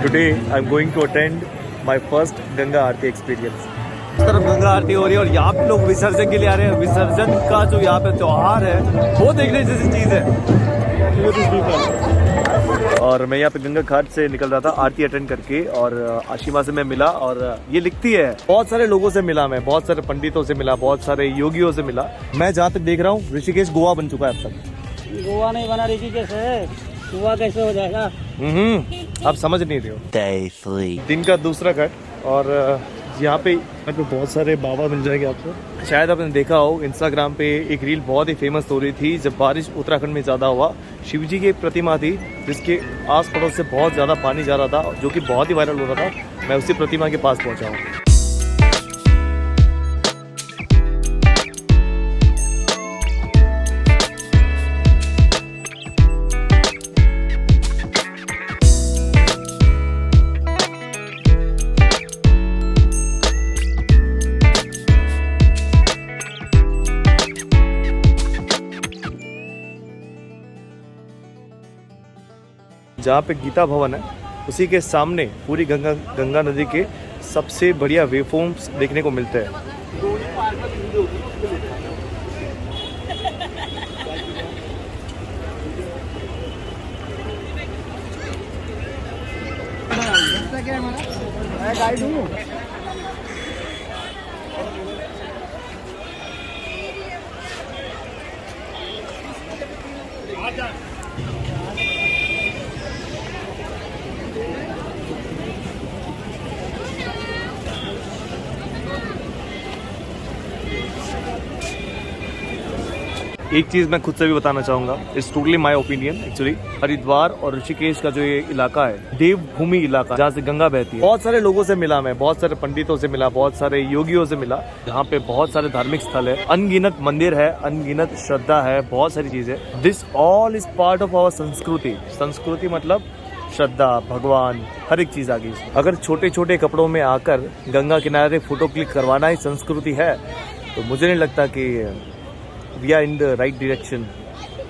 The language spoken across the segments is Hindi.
Today I'm going to attend my first Ganga Aarti experience. इस तरफ गंगा आरती हो रही है और यहाँ पे लोग विसर्जन के लिए आ रहे हैं। विसर्जन का जो यहाँ पे त्योहार है वो देखने जैसी चीज़ है। और मैं यहाँ पे गंगा घाट से निकल रहा था आरती अटेंड करके और आशिमा से मैं मिला और ये लिखती है। बहुत सारे लोगों से मिला, मैं बहुत सारे पंडितों से मिला, बहुत सारे योगियों से मिला। मैं जहाँ तक देख रहा हूँ ऋषिकेश गोवा बन चुका है अब तक। गोवा नहीं बना, ऋषिकेश है। गोवा कैसे हो जाएगा? आप समझ नहीं रहे हो। दिन का दूसरा घाट और यहाँ पे बहुत सारे बाबा मिल जाएंगे आपको। शायद आपने देखा हो इंस्टाग्राम पे एक रील बहुत ही फेमस हो रही थी जब बारिश उत्तराखंड में ज़्यादा हुआ। शिव जी की एक प्रतिमा थी जिसके आस पड़ोस से बहुत ज़्यादा पानी जा रहा था, जो कि बहुत ही वायरल हो रहा था। मैं उसी प्रतिमा के पास पहुँचा हूँ। जहाँ पे गीता भवन है उसी के सामने पूरी गंगा नदी के सबसे बढ़िया वेवफॉर्म्स देखने को मिलते हैं। एक चीज़ मैं खुद से भी बताना चाहूँगा, it's totally my opinion actually. Haridwar और ऋषिकेश का जो ये इलाका है, देवभूमि इलाका जहाँ से गंगा बहती है, बहुत सारे लोगों से मिला मैं, बहुत सारे पंडितों से मिला, बहुत सारे योगियों से मिला। यहाँ पे बहुत सारे धार्मिक स्थल है, अनगिनत मंदिर है, अनगिनत श्रद्धा है, बहुत सारी चीजें। This all is part of our sanskriti. संस्कृति मतलब श्रद्धा, भगवान, हर एक चीज आ गई। अगर छोटे छोटे कपड़ों में आकर गंगा किनारे फोटो क्लिक करवाना ही संस्कृति है तो मुझे नहीं लगता कि we are in the right direction.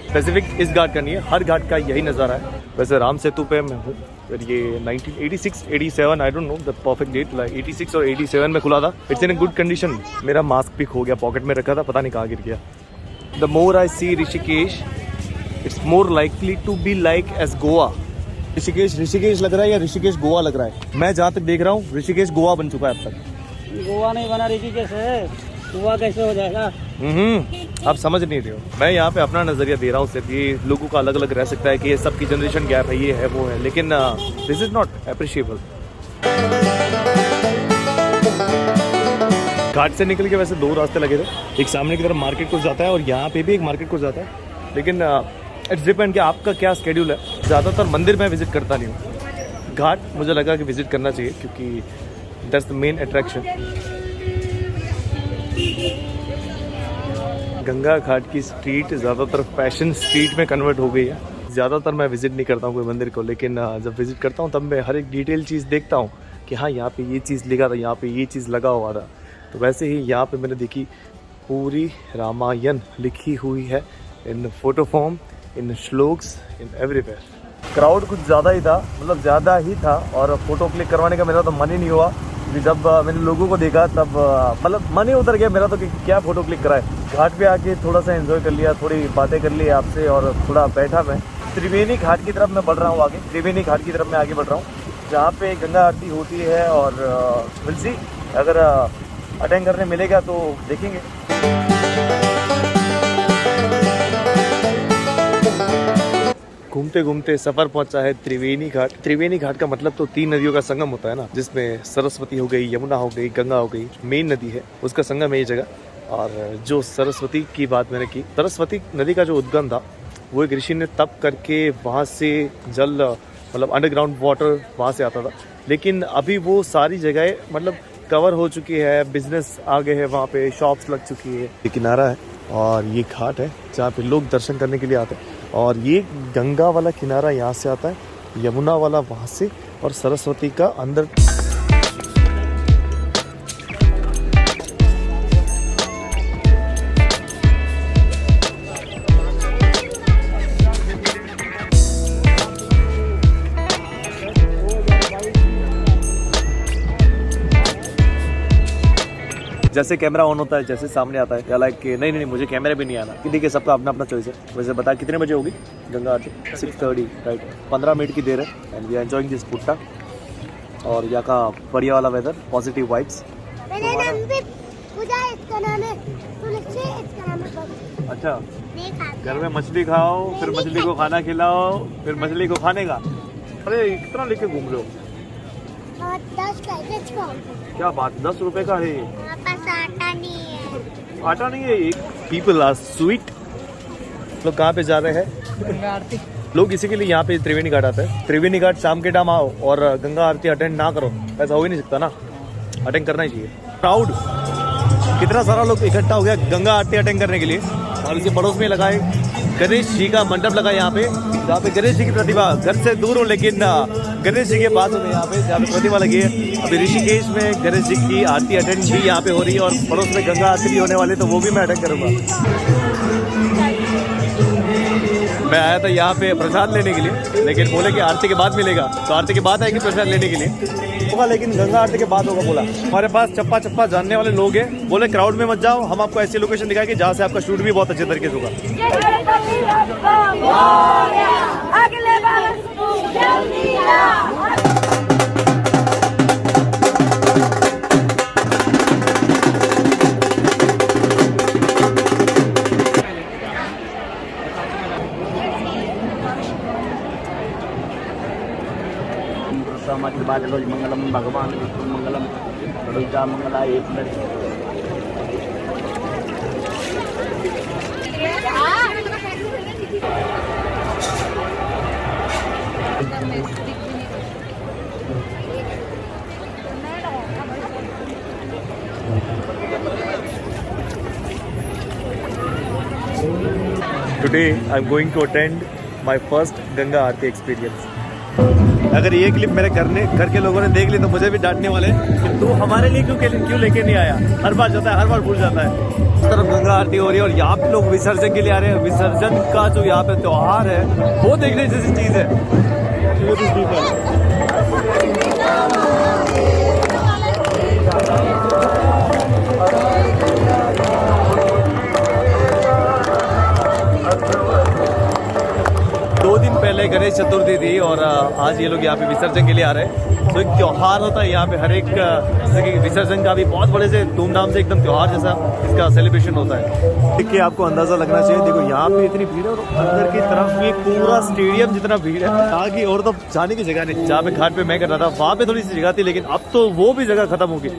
Specific इस घाट का नहीं है, हर घाट का यही नज़ारा है। वैसे राम सेतु पे मैं हूँ, ये 1986 87 I don't know the perfect date, 86 और 87 में खुला था। It's in a good condition. मेरा मास्क भी खो गया, पॉकेट में रखा था, पता नहीं कहाँ गिर गया। The more I see Rishikesh it's more likely to be like as Goa. Rishikesh लग रहा है या ऋषिकेश गोवा लग रहा है? मैं जहाँ तक देख रहा हूँ ऋषिकेश गोवा बन चुका है अब तक। गोवा नहीं बना, ऋषिकेश है। गोवा कैसे हो जाएगा? आप समझ नहीं रहे हो। मैं यहाँ पे अपना नजरिया दे रहा हूँ सिर्फ। ये लोगों का अलग अलग रह सकता है कि ये सबकी जनरेशन गैप है, ये है वो है, लेकिन दिस इज नॉट अप्रिशिएबल। घाट से निकल के वैसे दो रास्ते लगे थे, एक सामने की तरफ मार्केट को जाता है और यहाँ पे भी एक मार्केट को जाता है, लेकिन इट्स डिपेंड कि आपका क्या स्केड्यूल है। ज़्यादातर मंदिर मैं विजिट करता नहीं हूँ, घाट मुझे लगा कि विजिट करना चाहिए क्योंकि that's the main attraction. Ganga घाट की स्ट्रीट ज़्यादातर फैशन स्ट्रीट में कन्वर्ट हो गई है। ज़्यादातर मैं विज़िट नहीं करता हूँ कोई मंदिर को, लेकिन जब विज़िट करता हूँ तब मैं हर एक डिटेल चीज़ देखता हूँ कि हाँ यहाँ पे ये चीज़ लिखा था, यहाँ पे ये चीज़ लगा हुआ था। तो वैसे ही यहाँ पे मैंने देखी पूरी रामायण लिखी हुई है in photo form, in shlokas, in everywhere. Crowd कुछ ज़्यादा ही था, मतलब ज़्यादा ही था, और फ़ोटो क्लिक करवाने का मेरा तो मन ही नहीं हुआ। जब मैंने लोगों को देखा तब मतलब मन ही उतर गया मेरा तो कि क्या फ़ोटो क्लिक कराए। घाट पे आके थोड़ा सा एंजॉय कर लिया, थोड़ी बातें कर ली आपसे और थोड़ा बैठा मैं। त्रिवेणी घाट की तरफ मैं बढ़ रहा हूँ आगे, त्रिवेणी घाट की तरफ मैं आगे बढ़ रहा हूँ जहाँ पे गंगा आरती होती है। और विल सी, अगर अटेंड करने मिलेगा तो देखेंगे। घूमते घूमते सफर पहुंचा है त्रिवेणी घाट। त्रिवेणी घाट का मतलब तो 3 नदियों का संगम होता है ना, जिसमें सरस्वती हो गई, यमुना हो गई, गंगा हो गई। मेन नदी है, उसका संगम है ये जगह। और जो सरस्वती की बात मैंने की, सरस्वती नदी का जो उद्गम था वो एक ऋषि ने तप करके वहाँ से जल, मतलब अंडरग्राउंड वाटर वहाँ से आता था। लेकिन अभी वो सारी जगह मतलब कवर हो चुकी है, बिजनेस आ गए हैं, वहाँ पे शॉप्स लग चुकी है। ये किनारा है और ये घाट है जहाँ पे लोग दर्शन करने के लिए आते हैं। और ये गंगा वाला किनारा यहाँ से आता है, यमुना वाला वहाँ से, और सरस्वती का अंदर। जैसे कैमरा ऑन होता है, जैसे सामने आता है, या लाइक कि नहीं मुझे कैमरा भी नहीं आना, कि ठीक है, सबका अपना अपना चॉइस है। वैसे बता कितने बजे होगी गंगा आरती? 6:30 राइट, 15 मिनट की देर है। And we are enjoying this पुट्टा और यहाँ का बढ़िया वाला वेदर, पॉजिटिव वाइब्स। मेरा नाम भी पूजा है, इसका नाम है तुलसी, इसका नाम है बबली। अच्छा, देखा घर में मछली खाओ, फिर मछली को खाना खिलाओ, फिर मछली को खाने का। अरे कितना लेके घूम रहे हो? 10 का है, 10 का। क्या बात, 10 रुपए का है? हमारे पास आटा नहीं है। आटा नहीं है। एक पीपल आर स्वीट। लोग कहाँ पे जा रहे हैं? गंगा आरती। लोग इसी के लिए यहाँ पे त्रिवेणी घाट आते हैं। त्रिवेणी घाट शाम के टाइम आओ और गंगा आरती अटेंड ना करो, ऐसा हो ही नहीं सकता ना, अटेंड करना ही चाहिए। प्राउड, कितना सारा लोग इकट्ठा हो गया गंगा आरती अटेंड करने के लिए। और इसके पड़ोस में लगाए गणेश जी का मंडप लगा यहाँ पे, जहाँ पे गणेश जी की प्रतिभा, घर से दूर हो लेकिन गणेश जी के पास होते यहाँ पे, जहाँ पे प्रतिभा लगी है। अभी ऋषिकेश में गणेश जी की आरती अटेंड भी यहाँ पे हो रही है और पड़ोस में गंगा आरती भी होने वाली, तो वो भी मैं अटेंड करूँगा। मैं आया था यहाँ पे प्रसाद लेने के लिए, लेकिन बोले कि आरती के बाद मिलेगा, तो आरती के बाद आएगी प्रसाद लेने के लिए होगा, लेकिन गंगा आरती के बाद होगा बोला। हमारे पास चप्पा चप्पा जानने वाले लोग हैं, बोले क्राउड में मत जाओ, हम आपको ऐसी लोकेशन दिखाएंगे जहाँ से आपका शूट भी बहुत अच्छे तरीके से होगा। मंगलम भगवान विष्णु मंगलम षडुजा मंगला एक Today I'm going to attend my first Ganga Aarti experience. अगर ये क्लिप मेरे घर के लोगों ने देख ली तो मुझे भी डांटने वाले कि तू हमारे लिए क्यों लेके नहीं आया। हर बार जाता है, हर बार भूल जाता है। इस तरफ गंगा आरती हो रही है और यहाँ पे लोग विसर्जन के लिए आ रहे हैं। विसर्जन का जो यहाँ पे त्योहार है वो देखने जैसी चीज है। 2 दिन पहले गणेश चतुर्थी थी और आज ये लोग यहाँ पे विसर्जन के लिए आ रहे हैं। तो एक त्योहार होता है यहाँ पे, हर एक जैसे कि विसर्जन का भी बहुत बड़े से धूमधाम से एकदम त्योहार जैसा इसका सेलिब्रेशन होता है। देख के आपको अंदाजा लगना चाहिए। देखो यहाँ पे इतनी भीड़ है और अंदर की तरफ भी पूरा स्टेडियम जितना भीड़ है। आगे और तो जाने की जगह नहीं। जहाँ पे घाट पे मैं कर रहा था वहाँ पे थोड़ी सी जगह थी, लेकिन अब तो वो भी जगह खत्म हो गई।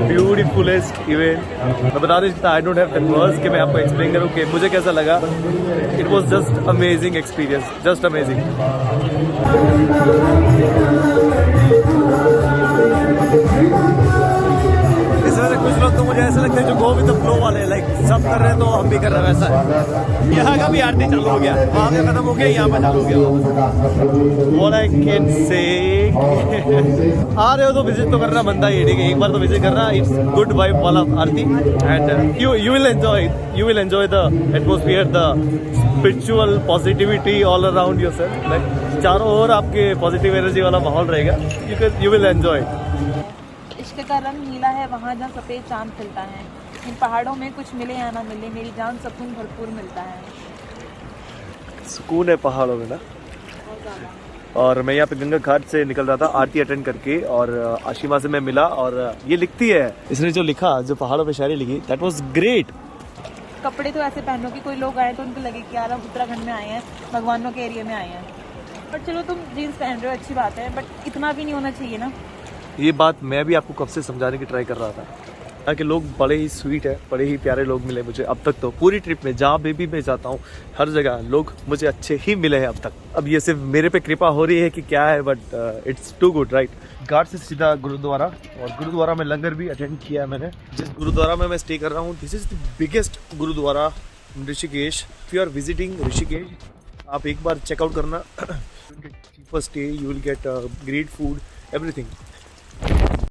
ब्यूटीफुलेस्ट इवेंट। मैं बता दें, I don't have the words कि मैं आपको एक्सप्लेन करूं कि मुझे कैसा लगा। It was just amazing experience, just amazing. इसमें से कुछ लोग तो मुझे ऐसा लगता है जो गो विद द फ्लो वाले, लाइक सब कर रहे हैं तो हम भी कर रहे हैं, वैसा है। यहाँ का भी आरती चालू हो गया, वहाँ पे खत्म हो गया, यहाँ पे चालू हो गया। What I can say आ रहे हो तो विजिट तो करना बनता ही है, ठीक है, एक बार तो विजिट करना। इट्स गुड वाइब वाला aarti and you will enjoy the atmosphere, the spiritual positivity all around yourself. Like चारों ओर आपके पॉजिटिव एनर्जी वाला माहौल रहेगा, यू विल एंजॉय। इश्क का रंग नीला है वहाँ जहाँ सफ़ेद चांद खिलता है। इन पहाड़ों में कुछ मिले या ना मिले, मेरी जान सुकून भरपूर मिलता है। सुकून है पहाड़ों में ना। और मैं यहाँ पे गंगा घाट से निकल रहा था आरती अटेंड करके, और आशिमा से मैं मिला, और ये लिखती है, इसने जो लिखा, जो पहाड़ों पे शायरी लिखी, दैट वाज ग्रेट। कपड़े तो ऐसे पहनो कि कोई लोग आए तो उनको लगे कि यार हम उत्तराखंड में आए हैं, भगवानों के एरिया में आए हैं। बट चलो तुम जीन्स पहन रहे हो, अच्छी बात है, बट इतना भी नहीं होना चाहिए ना। ये बात मैं भी आपको कब से समझाने की ट्राई कर रहा था, ताकि लोग बड़े ही स्वीट है, बड़े ही प्यारे लोग मिले मुझे अब तक। तो पूरी ट्रिप में जहाँ भी मैं जाता हूँ, हर जगह लोग मुझे अच्छे ही मिले हैं अब तक। अब ये सिर्फ मेरे पे कृपा हो रही है कि क्या है, but it's too good, right. घाट से सीधा गुरुद्वारा, और गुरुद्वारा में लंगर भी अटेंड किया है मैंने। जिस गुरुद्वारा में मैं स्टे कर रहा हूँ, this is the biggest gurdwara Rishikesh. If you are visiting Rishikesh, आप एक बार चेकआउट करना। Cheaper stay, you will get great food, everything.